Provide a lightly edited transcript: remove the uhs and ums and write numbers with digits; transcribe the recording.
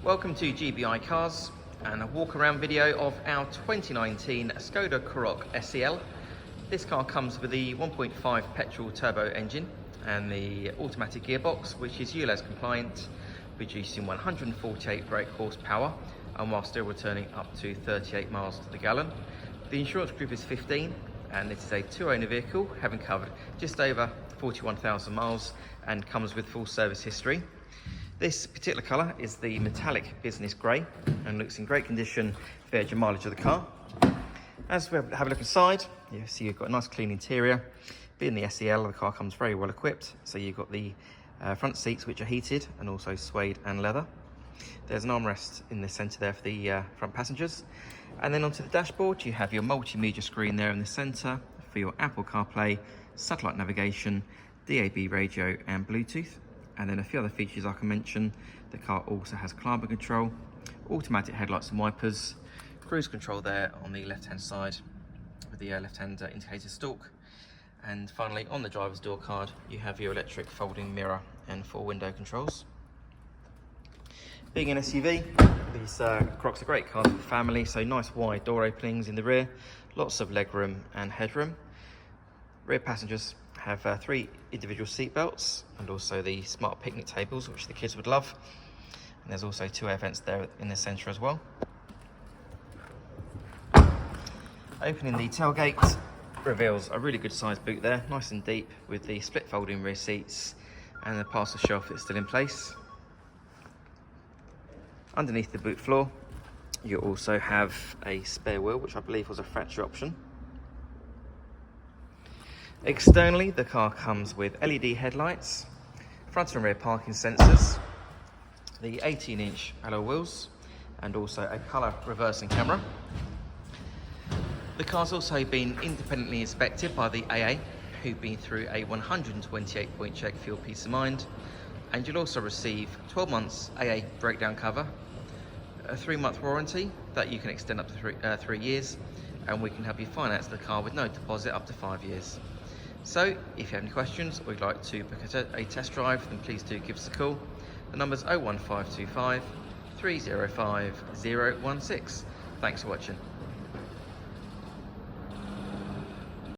Welcome to GBI Cars and a walk around video of our 2019 Skoda Karoq SEL. This car comes with the 1.5 petrol turbo engine and the automatic gearbox, which is Ulez compliant, producing 148 brake horsepower and while still returning up to 38 miles to the gallon. The insurance group is 15 and it is a two-owner vehicle, having covered just over 41,000 miles and comes with full service history. This particular colour is the metallic business grey and looks in great condition compared to the mileage of the car. As we have a look inside, you see you've got a nice clean interior. Being the SEL, the car comes very well equipped. So you've got the front seats, which are heated and also suede and leather. There's an armrest in the centre there for the front passengers. And then onto the dashboard, you have your multimedia screen there in the centre for your Apple Carplay, satellite navigation, DAB radio and Bluetooth. And then a few other features I can mention. The car also has climate control, automatic headlights and wipers, cruise control there on the left-hand side with the left-hand indicator stalk. And finally, on the driver's door card, you have your electric folding mirror and 4 window controls. Being an SUV, these Karoqs are great cars for the family, so nice wide door openings in the rear, lots of legroom and headroom. Rear passengers have 3 individual seat belts and also the smart picnic tables, which the kids would love. And there's also 2 air vents there in the centre as well. Opening the tailgate reveals a really good sized boot there, nice and deep with the split folding rear seats and the parcel shelf that's still in place. Underneath the boot floor, you also have a spare wheel, which I believe was a fracture option. Externally, the car comes with LED headlights, front and rear parking sensors, the 18-inch alloy wheels, and also a colour reversing camera. The car's also been independently inspected by the AA, who've been through a 128-point check for your peace of mind, and you'll also receive 12 months AA breakdown cover, a 3-month warranty that you can extend up to 3 years, and we can help you finance the car with no deposit up to 5 years. So, if you have any questions or you'd like to book a test drive, then please do give us a call. The number's 01525 305 016. Thanks for watching.